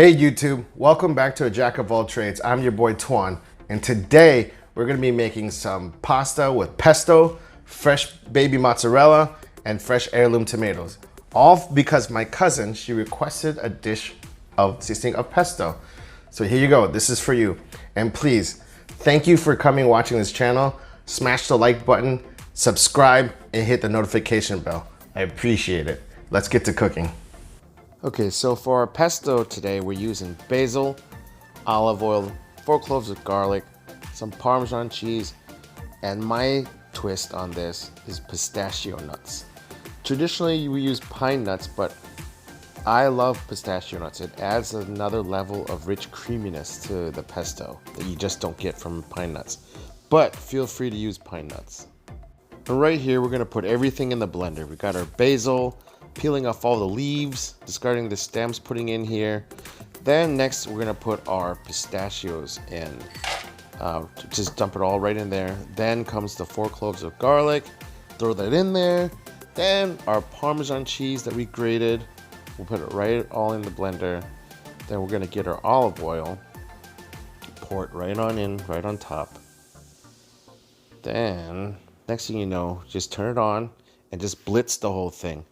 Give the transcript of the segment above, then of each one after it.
Hey YouTube, welcome back to A Jack of All Trades. I'm your boy Twan, and today we're gonna be making some pasta with pesto, fresh baby mozzarella, and fresh heirloom tomatoes. All because my cousin, she requested a dish consisting of pesto. So here you go, this is for you. And please, thank you for coming watching this channel. Smash the like button, subscribe, and hit the notification bell. I appreciate it. Let's get to cooking. Okay, so for our pesto today, we're using basil, olive oil, 4 cloves of garlic, some Parmesan cheese, and my twist on this is pistachio nuts. Traditionally, we use pine nuts, but I love pistachio nuts. It adds another level of rich creaminess to the pesto that you just don't get from pine nuts. But feel free to use pine nuts. And right here, we're gonna put everything in the blender. We got our basil, peeling off all the leaves, discarding the stems, putting in here. Then next we're gonna put our pistachios in. Just dump it all right in there. Then comes the 4 cloves of garlic, throw that in there. Then our Parmesan cheese that we grated, we'll put it right all in the blender. Then we're gonna get our olive oil, pour it right on in, right on top. Then next thing you know, just turn it on and just blitz the whole thing.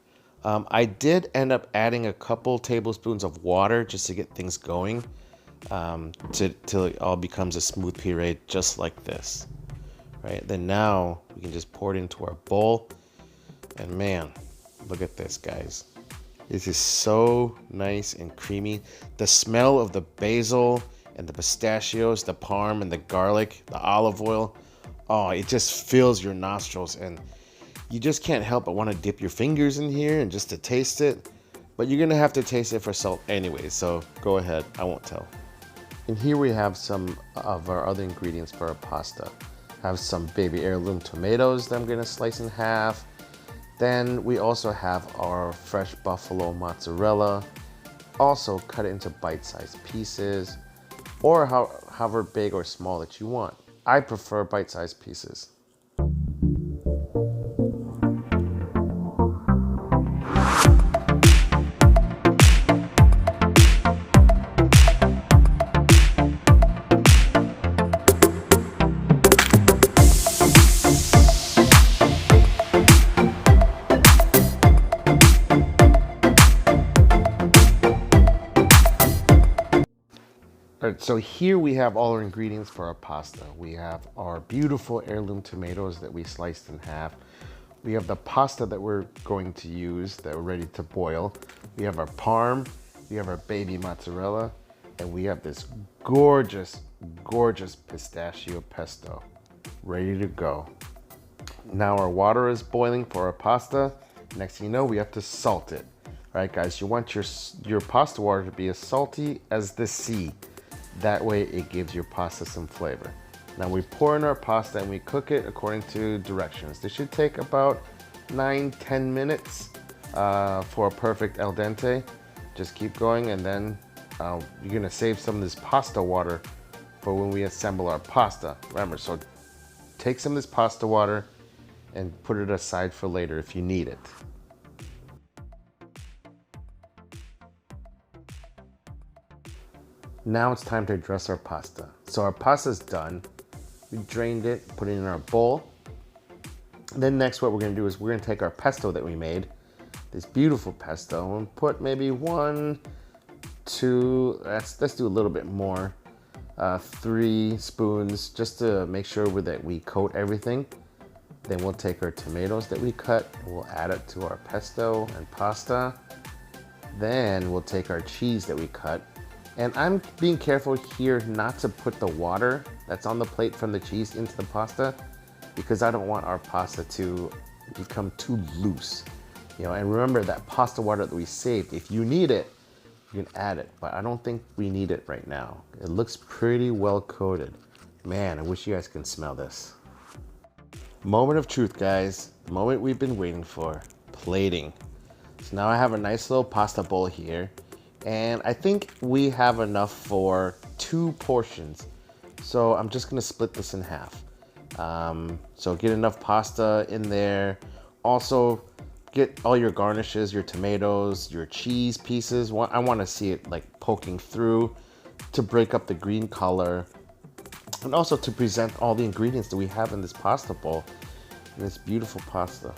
I did end up adding a couple tablespoons of water just to get things going, till it all becomes a smooth puree just like this. Right, then now we can just pour it into our bowl, and man, look at this, guys. This is so nice and creamy. The smell of the basil and the pistachios, the parm and the garlic, the olive oil, oh, it just fills your nostrils, and you just can't help but want to dip your fingers in here and just to taste it. But you're gonna have to taste it for salt anyway, so go ahead, I won't tell. And here we have some of our other ingredients for our pasta. I have some baby heirloom tomatoes that I'm gonna slice in half. Then we also have our fresh buffalo mozzarella. Also cut it into bite-sized pieces, or however big or small that you want. I prefer bite-sized pieces. Alright, so here we have all our ingredients for our pasta. We have our beautiful heirloom tomatoes that we sliced in half. We have the pasta that we're going to use that we're ready to boil. We have our parm, we have our baby mozzarella, and we have this gorgeous, gorgeous pistachio pesto ready to go. Now our water is boiling for our pasta. Next thing you know, we have to salt it. Alright guys, you want your pasta water to be as salty as the sea. That way it gives your pasta some flavor. Now we pour in our pasta and we cook it according to directions. This should take about 9-10 minutes for a perfect al dente. Just keep going, and then you're gonna save some of this pasta water for when we assemble our pasta. Remember, so take some of this pasta water and put it aside for later if you need it. Now it's time to dress our pasta. So our pasta's done. We drained it, put it in our bowl. Then next what we're gonna do is we're gonna take our pesto that we made, this beautiful pesto, and put maybe 1, 2, let's do a little bit more, 3 spoons, just to make sure that we coat everything. Then we'll take our tomatoes that we cut, and we'll add it to our pesto and pasta. Then we'll take our cheese that we cut. And I'm being careful here not to put the water that's on the plate from the cheese into the pasta, because I don't want our pasta to become too loose. You know, and remember that pasta water that we saved, if you need it, you can add it, but I don't think we need it right now. It looks pretty well coated. Man, I wish you guys can smell this. Moment of truth, guys. The moment we've been waiting for, plating. So now I have a nice little pasta bowl here. And I think we have enough for 2 portions. So I'm just gonna split this in half. So get enough pasta in there. Also, get all your garnishes, your tomatoes, your cheese pieces. I want to see it like poking through to break up the green color, and also to present all the ingredients that we have in this pasta bowl, and this beautiful pasta.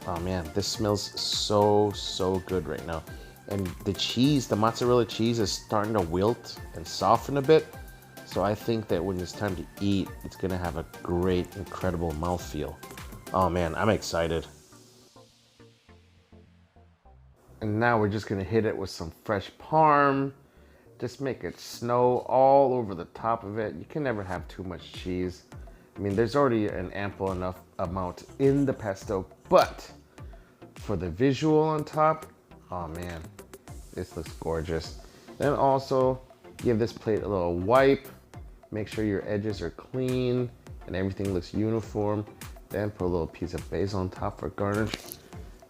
Oh man, this smells so good right now. And the cheese, the mozzarella cheese is starting to wilt and soften a bit. So I think that when it's time to eat, it's gonna have a great, incredible mouthfeel. Oh man, I'm excited. And now we're just gonna hit it with some fresh parm. Just make it snow all over the top of it. You can never have too much cheese. I mean, there's already an ample enough amount in the pesto, but for the visual on top, oh man, this looks gorgeous. Then also give this plate a little wipe. Make sure your edges are clean and everything looks uniform. Then put a little piece of basil on top for garnish.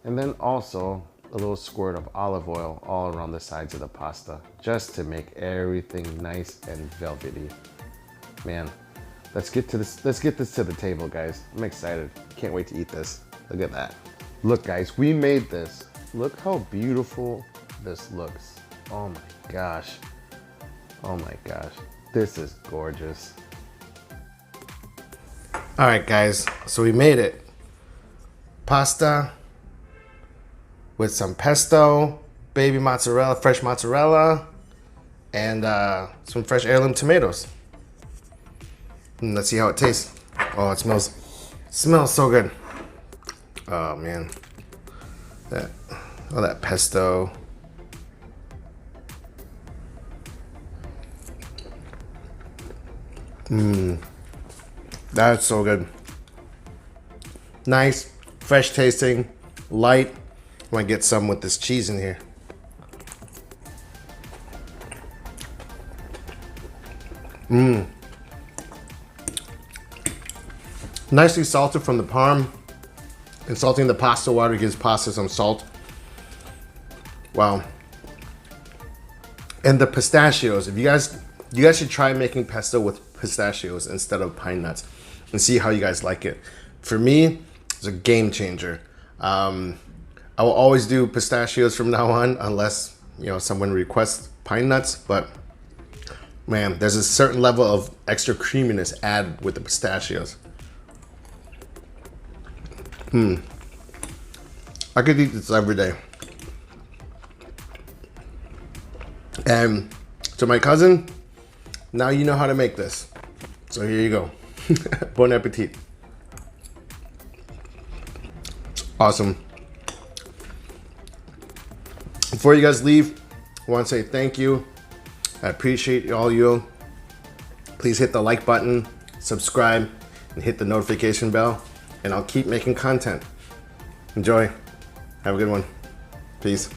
And then also a little squirt of olive oil all around the sides of the pasta, just to make everything nice and velvety. Man, let's get this to the table, guys. I'm excited. Can't wait to eat this. Look at that. Look, guys, we made this. Look how beautiful this looks. Oh my gosh. Oh my gosh. This is gorgeous. All right, guys, so we made it. Pasta with some pesto, baby mozzarella, fresh mozzarella, and some fresh heirloom tomatoes. And let's see how it tastes. Oh, it smells so good. Oh man, all that pesto. That's so good. Nice, fresh tasting, light. I'm gonna get some with this cheese in here. Nicely salted from the parm. And salting the pasta water gives pasta some salt. Wow. And the pistachios, you guys should try making pesto with pistachios instead of pine nuts and see how you guys like it. For me, it's a game changer. I will always do pistachios from now on unless, you know, someone requests pine nuts, but man, there's a certain level of extra creaminess added with the pistachios. I could eat this every day. And to my cousin, now you know how to make this. So here you go. Bon appetit. Awesome. Before you guys leave, I want to say thank you. I appreciate all you. Please hit the like button, subscribe, and hit the notification bell, and I'll keep making content. Enjoy. Have a good one. Peace.